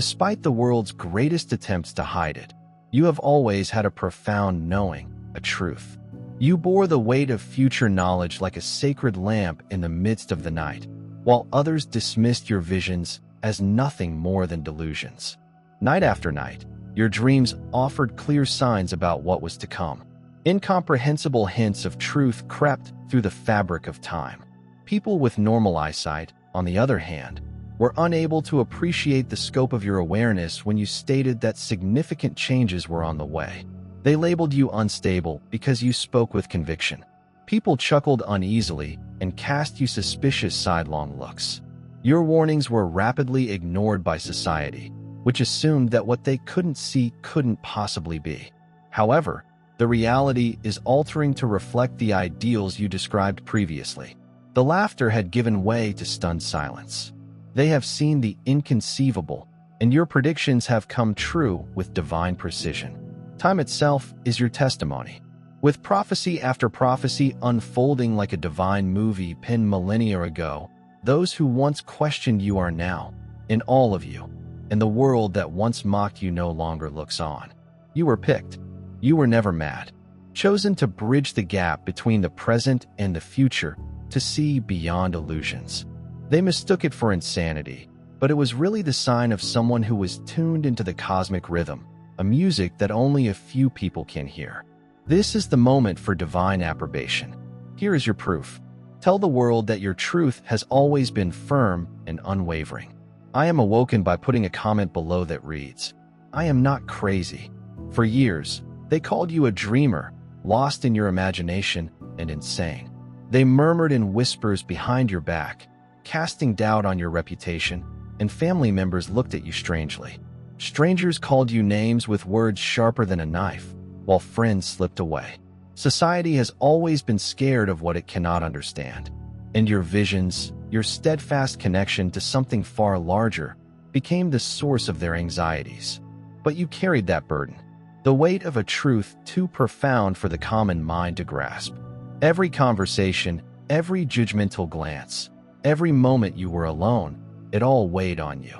Despite the world's greatest attempts to hide it, you have always had a profound knowing, a truth. You bore the weight of future knowledge like a sacred lamp in the midst of the night, while others dismissed your visions as nothing more than delusions. Night after night, your dreams offered clear signs about what was to come. Incomprehensible hints of truth crept through the fabric of time. People with normal eyesight, on the other hand, were unable to appreciate the scope of your awareness when you stated that significant changes were on the way. They labeled you unstable because you spoke with conviction. People chuckled uneasily and cast you suspicious sidelong looks. Your warnings were rapidly ignored by society, which assumed that what they couldn't see couldn't possibly be. However, the reality is altering to reflect the ideals you described previously. The laughter had given way to stunned silence. They have seen the inconceivable, and your predictions have come true with divine precision. Time itself is your testimony. With prophecy after prophecy unfolding like a divine movie penned millennia ago, those who once questioned you are now, in all of you, and the world that once mocked you no longer looks on. You were picked. You were never mad. Chosen to bridge the gap between the present and the future, to see beyond illusions. They mistook it for insanity, but it was really the sign of someone who was tuned into the cosmic rhythm, a music that only a few people can hear. This is the moment for divine approbation. Here is your proof. Tell the world that your truth has always been firm and unwavering. I am awoken by putting a comment below that reads, "I am not crazy." For years, they called you a dreamer, lost in your imagination, and insane. They murmured in whispers behind your back, casting doubt on your reputation, and family members looked at you strangely. Strangers called you names with words sharper than a knife, while friends slipped away. Society has always been scared of what it cannot understand, and your visions, your steadfast connection to something far larger, became the source of their anxieties. But you carried that burden, the weight of a truth too profound for the common mind to grasp. Every conversation, every judgmental glance, every moment you were alone, it all weighed on you.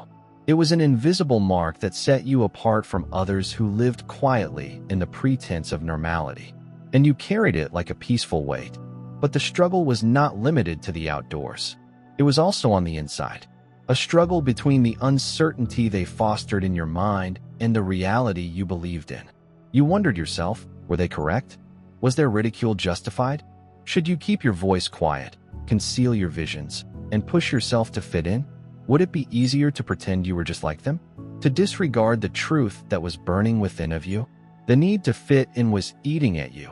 It was an invisible mark that set you apart from others who lived quietly in the pretense of normality. And you carried it like a peaceful weight. But the struggle was not limited to the outdoors. It was also on the inside. A struggle between the uncertainty they fostered in your mind and the reality you believed in. You wondered yourself, were they correct? Was their ridicule justified? Should you keep your voice quiet, conceal your visions, and push yourself to fit in? Would it be easier to pretend you were just like them? To disregard the truth that was burning within of you? The need to fit in was eating at you,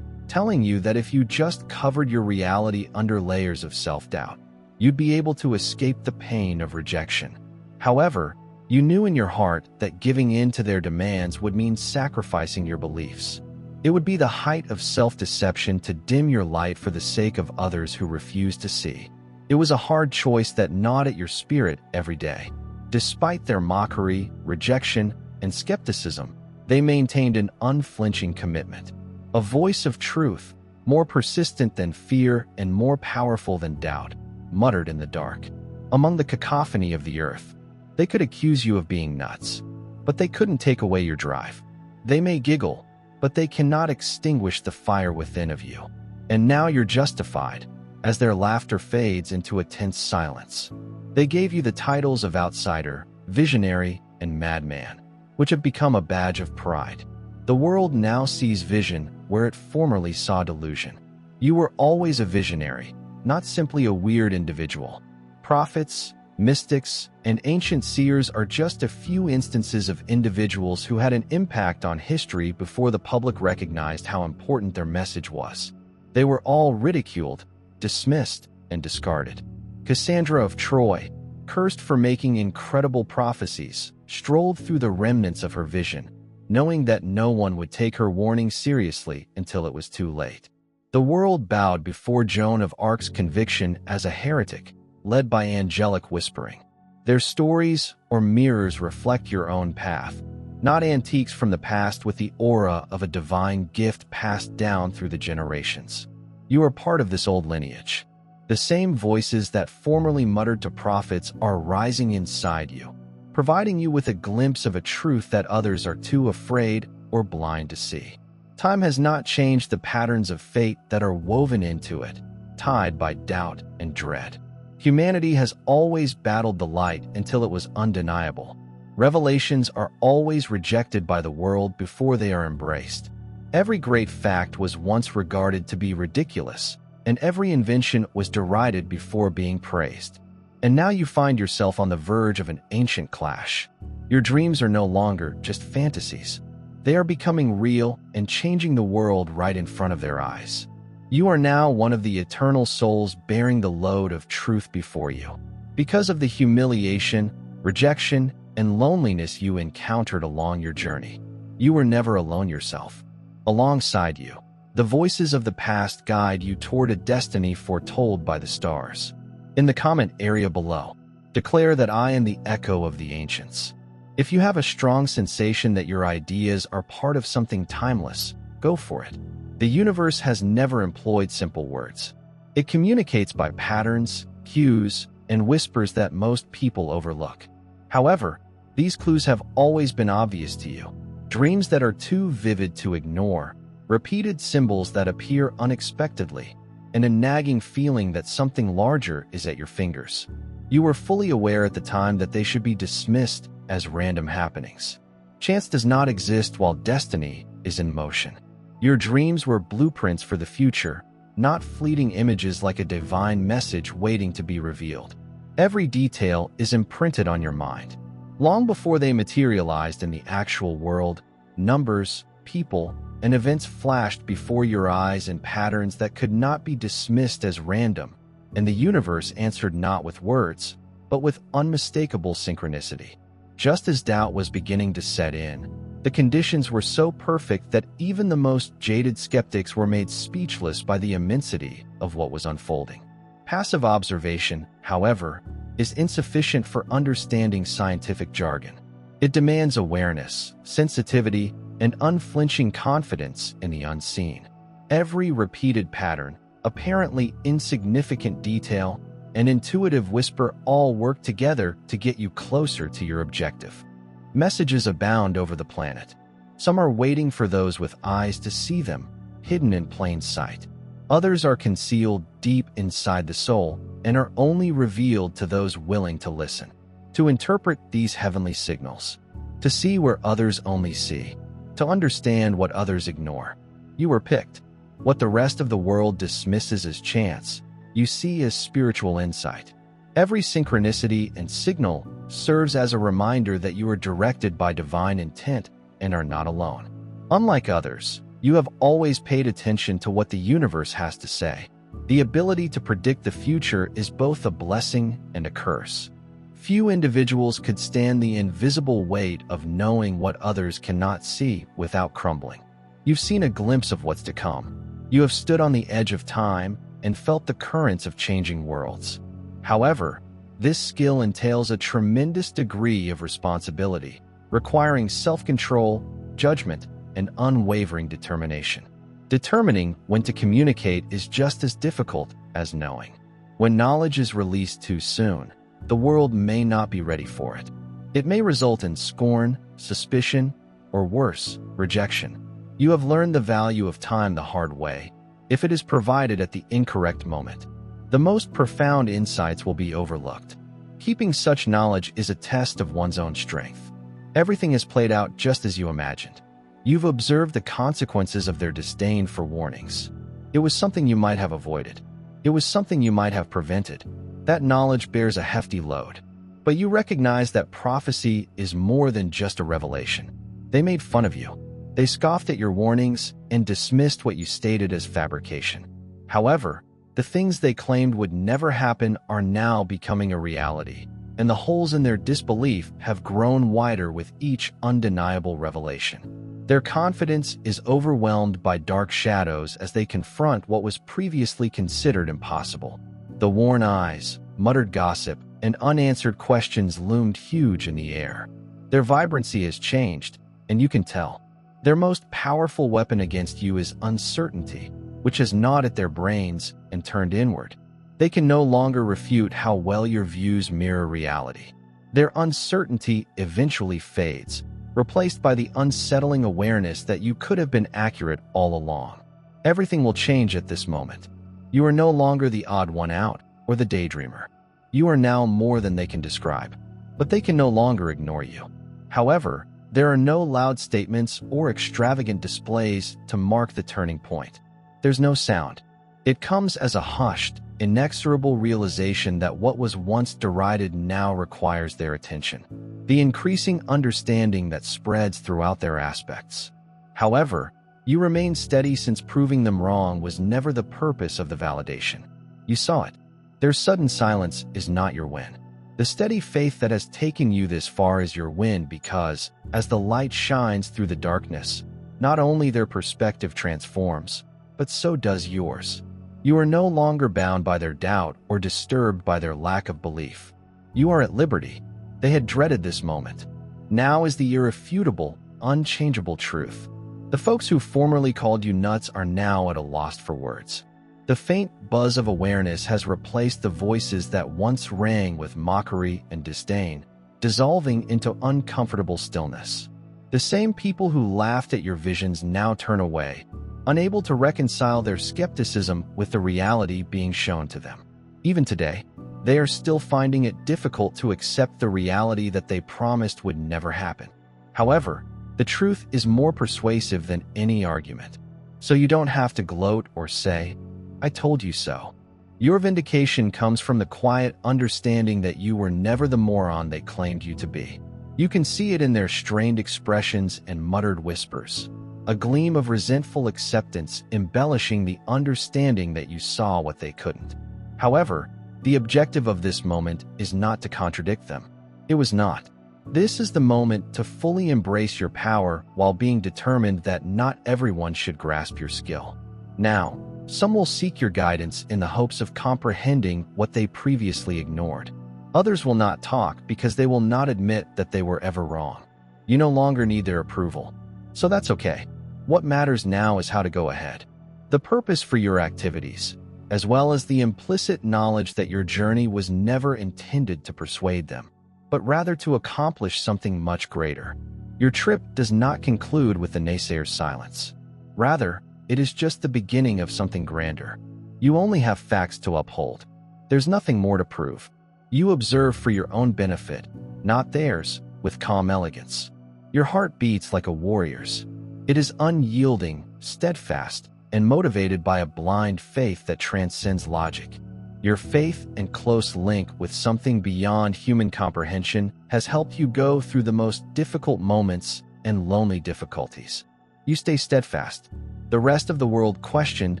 telling you that if you just covered your reality under layers of self-doubt, you'd be able to escape the pain of rejection. However, you knew in your heart that giving in to their demands would mean sacrificing your beliefs. It would be the height of self-deception to dim your light for the sake of others who refused to see. It was a hard choice that gnawed at your spirit every day. Despite their mockery, rejection, and skepticism, they maintained an unflinching commitment. A voice of truth, more persistent than fear and more powerful than doubt, muttered in the dark. Among the cacophony of the earth, they could accuse you of being nuts, but they couldn't take away your drive. They may giggle, but they cannot extinguish the fire within of you. And now you're justified, as their laughter fades into a tense silence. They gave you the titles of outsider, visionary, and madman, which have become a badge of pride. The world now sees vision where it formerly saw delusion. You were always a visionary, not simply a weird individual. Prophets, mystics, and ancient seers are just a few instances of individuals who had an impact on history before the public recognized how important their message was. They were all ridiculed, dismissed, and discarded. Cassandra of Troy, cursed for making incredible prophecies, strolled through the remnants of her vision, knowing that no one would take her warning seriously until it was too late. The world bowed before Joan of Arc's conviction as a heretic, led by angelic whispering. Their stories or mirrors reflect your own path, not antiques from the past with the aura of a divine gift passed down through the generations. You are part of this old lineage. The same voices that formerly muttered to prophets are rising inside you, providing you with a glimpse of a truth that others are too afraid or blind to see. Time has not changed the patterns of fate that are woven into it, tied by doubt and dread. Humanity has always battled the light until it was undeniable. Revelations are always rejected by the world before they are embraced. Every great fact was once regarded to be ridiculous, and every invention was derided before being praised. And now you find yourself on the verge of an ancient clash. Your dreams are no longer just fantasies. They are becoming real and changing the world right in front of their eyes. You are now one of the eternal souls bearing the load of truth before you. Because of the humiliation, rejection, and loneliness you encountered along your journey, you were never alone yourself. Alongside you, the voices of the past guide you toward a destiny foretold by the stars. In the comment area below, declare that I am the echo of the ancients. If you have a strong sensation that your ideas are part of something timeless, go for it. The universe has never employed simple words. It communicates by patterns, cues, and whispers that most people overlook. However, these clues have always been obvious to you. Dreams that are too vivid to ignore, repeated symbols that appear unexpectedly, and a nagging feeling that something larger is at your fingers. You were fully aware at the time that they should be dismissed as random happenings. Chance does not exist while destiny is in motion. Your dreams were blueprints for the future, not fleeting images like a divine message waiting to be revealed. Every detail is imprinted on your mind. Long before they materialized in the actual world, numbers, people, and events flashed before your eyes in patterns that could not be dismissed as random, and the universe answered not with words, but with unmistakable synchronicity. Just as doubt was beginning to set in, the conditions were so perfect that even the most jaded skeptics were made speechless by the immensity of what was unfolding. Passive observation, however, is insufficient for understanding scientific jargon. It demands awareness, sensitivity, and unflinching confidence in the unseen. Every repeated pattern, apparently insignificant detail, and intuitive whisper all work together to get you closer to your objective. Messages abound over the planet. Some are waiting for those with eyes to see them, hidden in plain sight. Others are concealed deep inside the soul and are only revealed to those willing to listen. To interpret these heavenly signals, to see where others only see, to understand what others ignore. You were picked. What the rest of the world dismisses as chance, you see as spiritual insight. Every synchronicity and signal serves as a reminder that you are directed by divine intent and are not alone. Unlike others, you have always paid attention to what the universe has to say. The ability to predict the future is both a blessing and a curse. Few individuals could stand the invisible weight of knowing what others cannot see without crumbling. You've seen a glimpse of what's to come. You have stood on the edge of time and felt the currents of changing worlds. However, this skill entails a tremendous degree of responsibility, requiring self-control, judgment, and unwavering determination. Determining when to communicate is just as difficult as knowing. When knowledge is released too soon, the world may not be ready for it. It may result in scorn, suspicion, or worse, rejection. You have learned the value of time the hard way, if it is provided at the incorrect moment. The most profound insights will be overlooked. Keeping such knowledge is a test of one's own strength. Everything is played out just as you imagined. You've observed the consequences of their disdain for warnings. It was something you might have avoided. It was something you might have prevented. That knowledge bears a hefty load. But you recognize that prophecy is more than just a revelation. They made fun of you. They scoffed at your warnings and dismissed what you stated as fabrication. However, the things they claimed would never happen are now becoming a reality, and the holes in their disbelief have grown wider with each undeniable revelation. Their confidence is overwhelmed by dark shadows as they confront what was previously considered impossible. The worn eyes, muttered gossip, and unanswered questions loomed huge in the air. Their vibrancy has changed, and you can tell. Their most powerful weapon against you is uncertainty, which has gnawed at their brains and turned inward. They can no longer refute how well your views mirror reality. Their uncertainty eventually fades, replaced by the unsettling awareness that you could have been accurate all along. Everything will change at this moment. You are no longer the odd one out or the daydreamer. You are now more than they can describe, but they can no longer ignore you. However, there are no loud statements or extravagant displays to mark the turning point. There's no sound. It comes as a hushed, inexorable realization that what was once derided now requires their attention. The increasing understanding that spreads throughout their aspects. However, you remain steady since proving them wrong was never the purpose of the validation. You saw it. Their sudden silence is not your win. The steady faith that has taken you this far is your win because, as the light shines through the darkness, not only their perspective transforms, but so does yours. You are no longer bound by their doubt or disturbed by their lack of belief. You are at liberty. They had dreaded this moment. Now is the irrefutable, unchangeable truth. The folks who formerly called you nuts are now at a loss for words. The faint buzz of awareness has replaced the voices that once rang with mockery and disdain, dissolving into uncomfortable stillness. The same people who laughed at your visions now turn away, unable to reconcile their skepticism with the reality being shown to them. Even today, they are still finding it difficult to accept the reality that they promised would never happen. However, the truth is more persuasive than any argument. So you don't have to gloat or say, "I told you so." Your vindication comes from the quiet understanding that you were never the moron they claimed you to be. You can see it in their strained expressions and muttered whispers, a gleam of resentful acceptance embellishing the understanding that you saw what they couldn't. However, the objective of this moment is not to contradict them. It was not. This is the moment to fully embrace your power while being determined that not everyone should grasp your skill. Now, some will seek your guidance in the hopes of comprehending what they previously ignored. Others will not talk because they will not admit that they were ever wrong. You no longer need their approval, so that's okay. What matters now is how to go ahead. The purpose for your activities, as well as the implicit knowledge that your journey was never intended to persuade them, but rather to accomplish something much greater. Your trip does not conclude with the naysayer's silence. Rather, it is just the beginning of something grander. You only have facts to uphold. There's nothing more to prove. You observe for your own benefit, not theirs, with calm elegance. Your heart beats like a warrior's. It is unyielding, steadfast, and motivated by a blind faith that transcends logic. Your faith and close link with something beyond human comprehension has helped you go through the most difficult moments and lonely difficulties. You stay steadfast. The rest of the world questioned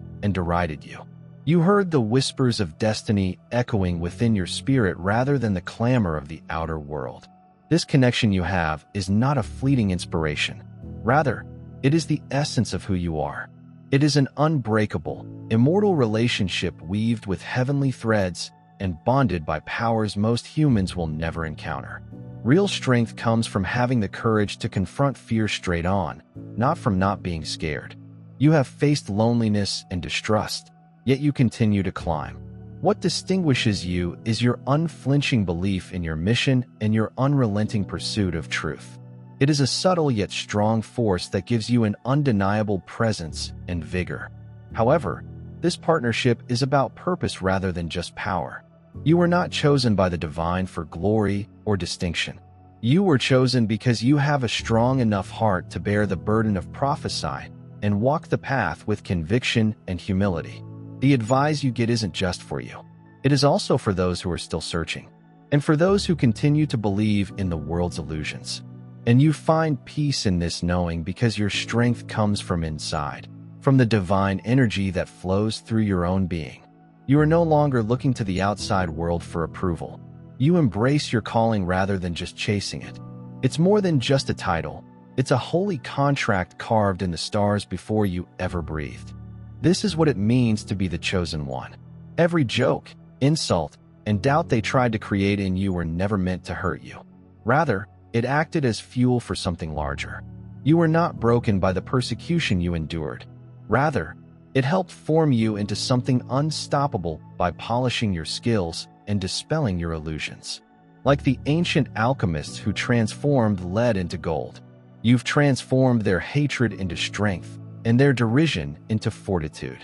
and derided you. You heard the whispers of destiny echoing within your spirit rather than the clamor of the outer world. This connection you have is not a fleeting inspiration. Rather, it is the essence of who you are. It is an unbreakable, immortal relationship weaved with heavenly threads and bonded by powers most humans will never encounter. Real strength comes from having the courage to confront fear straight on, not from not being scared. You have faced loneliness and distrust, yet you continue to climb. What distinguishes you is your unflinching belief in your mission and your unrelenting pursuit of truth. It is a subtle yet strong force that gives you an undeniable presence and vigor. However, this partnership is about purpose rather than just power. You were not chosen by the divine for glory or distinction. You were chosen because you have a strong enough heart to bear the burden of prophecy and walk the path with conviction and humility. The advice you get isn't just for you. It is also for those who are still searching, and for those who continue to believe in the world's illusions. And you find peace in this knowing because your strength comes from inside, from the divine energy that flows through your own being. You are no longer looking to the outside world for approval. You embrace your calling rather than just chasing it. It's more than just a title. It's a holy contract carved in the stars before you ever breathed. This is what it means to be the chosen one. Every joke, insult, and doubt they tried to create in you were never meant to hurt you. Rather, it acted as fuel for something larger. You were not broken by the persecution you endured. Rather, it helped form you into something unstoppable by polishing your skills and dispelling your illusions. Like the ancient alchemists who transformed lead into gold, you've transformed their hatred into strength and their derision into fortitude.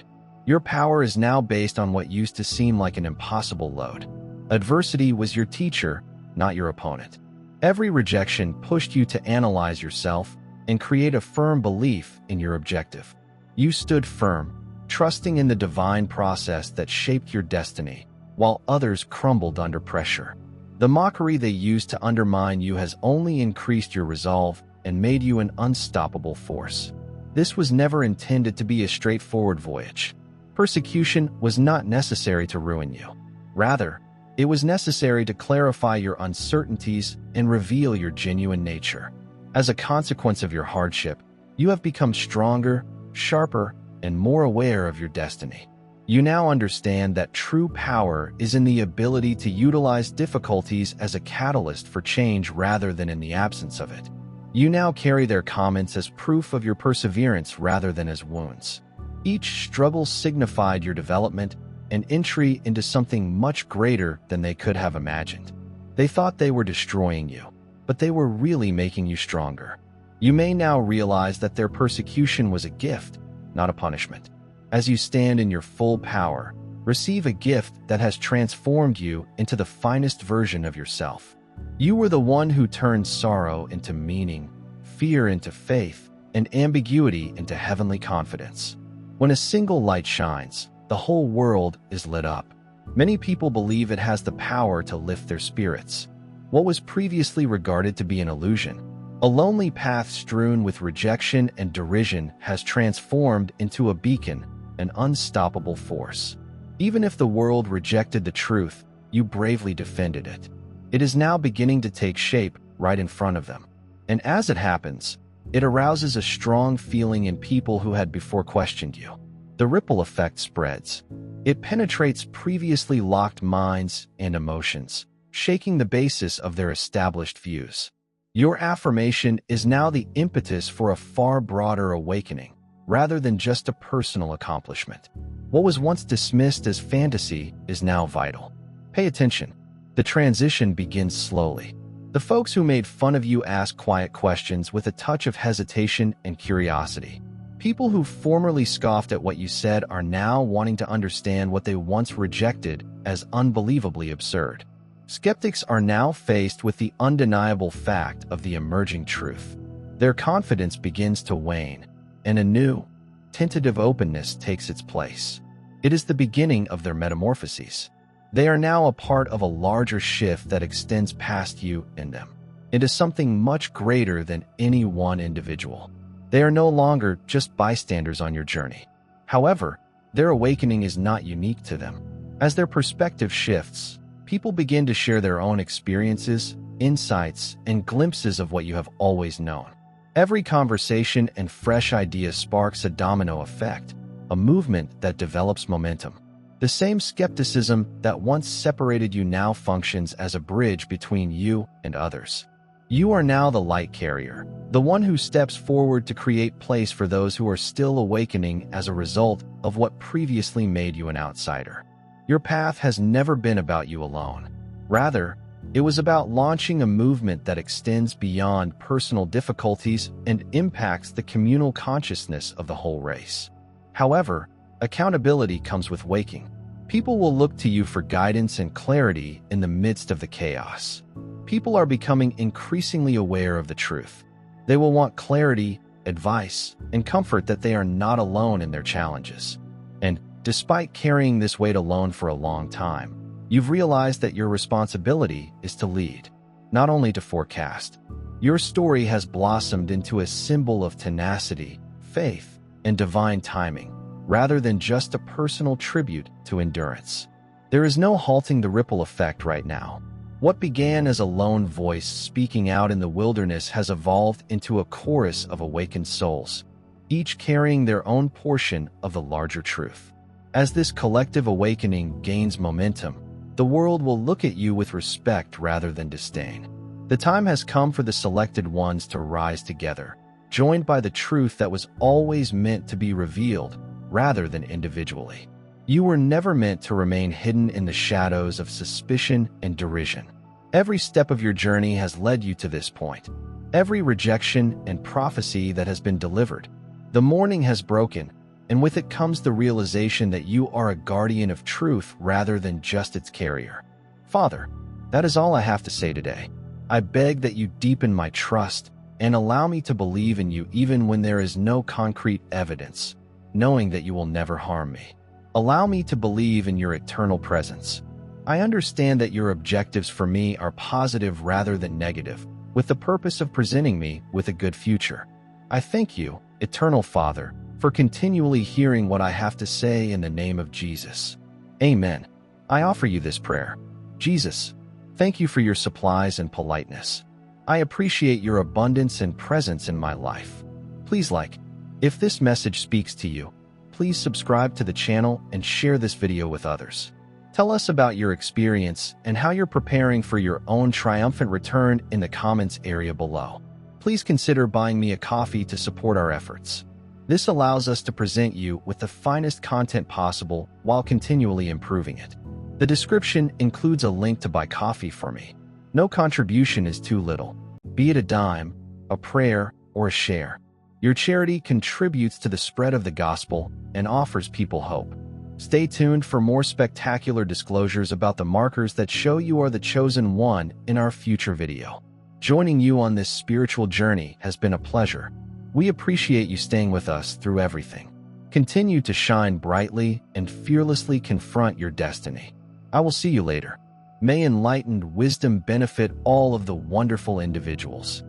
Your power is now based on what used to seem like an impossible load. Adversity was your teacher, not your opponent. Every rejection pushed you to analyze yourself and create a firm belief in your objective. You stood firm, trusting in the divine process that shaped your destiny, while others crumbled under pressure. The mockery they used to undermine you has only increased your resolve and made you an unstoppable force. This was never intended to be a straightforward voyage. Persecution was not necessary to ruin you. Rather, it was necessary to clarify your uncertainties and reveal your genuine nature. As a consequence of your hardship, you have become stronger, sharper, and more aware of your destiny. You now understand that true power is in the ability to utilize difficulties as a catalyst for change rather than in the absence of it. You now carry their comments as proof of your perseverance rather than as wounds. Each struggle signified your development and entry into something much greater than they could have imagined. They thought they were destroying you, but they were really making you stronger. You may now realize that their persecution was a gift, not a punishment. As you stand in your full power, receive a gift that has transformed you into the finest version of yourself. You were the one who turned sorrow into meaning, fear into faith, and ambiguity into heavenly confidence. When a single light shines, the whole world is lit up. Many people believe it has the power to lift their spirits. What was previously regarded to be an illusion, a lonely path strewn with rejection and derision, has transformed into a beacon, an unstoppable force. Even if the world rejected the truth, you bravely defended it. It is now beginning to take shape right in front of them. And as it happens, it arouses a strong feeling in people who had before questioned you. The ripple effect spreads. It penetrates previously locked minds and emotions, shaking the basis of their established views. Your affirmation is now the impetus for a far broader awakening, rather than just a personal accomplishment. What was once dismissed as fantasy is now vital. Pay attention. The transition begins slowly. The folks who made fun of you ask quiet questions with a touch of hesitation and curiosity. People who formerly scoffed at what you said are now wanting to understand what they once rejected as unbelievably absurd. Skeptics are now faced with the undeniable fact of the emerging truth. Their confidence begins to wane, and a new, tentative openness takes its place. It is the beginning of their metamorphoses. They are now a part of a larger shift that extends past you and them into something much greater than any one individual. They are no longer just bystanders on your journey. However, their awakening is not unique to them. As their perspective shifts, people begin to share their own experiences, insights, and glimpses of what you have always known. Every conversation and fresh idea sparks a domino effect, a movement that develops momentum. The same skepticism that once separated you now functions as a bridge between you and others. You are now the light carrier, the one who steps forward to create place for those who are still awakening as a result of what previously made you an outsider. Your path has never been about you alone. Rather, it was about launching a movement that extends beyond personal difficulties and impacts the communal consciousness of the whole race. However, accountability comes with waking. People will look to you for guidance and clarity in the midst of the chaos. People are becoming increasingly aware of the truth. They will want clarity, advice, and comfort that they are not alone in their challenges. And despite carrying this weight alone for a long time, you've realized that your responsibility is to lead, not only to forecast. Your story has blossomed into a symbol of tenacity, faith, and divine timing, rather than just a personal tribute to endurance. There is no halting the ripple effect right now. What began as a lone voice speaking out in the wilderness has evolved into a chorus of awakened souls, each carrying their own portion of the larger truth. As this collective awakening gains momentum, the world will look at you with respect rather than disdain. The time has come for the selected ones to rise together, joined by the truth that was always meant to be revealed rather than individually. You were never meant to remain hidden in the shadows of suspicion and derision. Every step of your journey has led you to this point. Every rejection and prophecy that has been delivered. The morning has broken, and with it comes the realization that you are a guardian of truth rather than just its carrier. Father, that is all I have to say today. I beg that you deepen my trust and allow me to believe in you even when there is no concrete evidence, knowing that you will never harm me. Allow me to believe in your eternal presence. I understand that your objectives for me are positive rather than negative, with the purpose of presenting me with a good future. I thank you, Eternal Father, for continually hearing what I have to say in the name of Jesus. Amen. I offer you this prayer. Jesus, thank you for your supplies and politeness. I appreciate your abundance and presence in my life. Please like, if this message speaks to you, please subscribe to the channel and share this video with others. Tell us about your experience and how you're preparing for your own triumphant return in the comments area below. Please consider buying me a coffee to support our efforts. This allows us to present you with the finest content possible while continually improving it. The description includes a link to buy coffee for me. No contribution is too little, be it a dime, a prayer, or a share. Your charity contributes to the spread of the gospel and offers people hope. Stay tuned for more spectacular disclosures about the markers that show you are the chosen one in our future video. Joining you on this spiritual journey has been a pleasure. We appreciate you staying with us through everything. Continue to shine brightly and fearlessly confront your destiny. I will see you later. May enlightened wisdom benefit all of the wonderful individuals.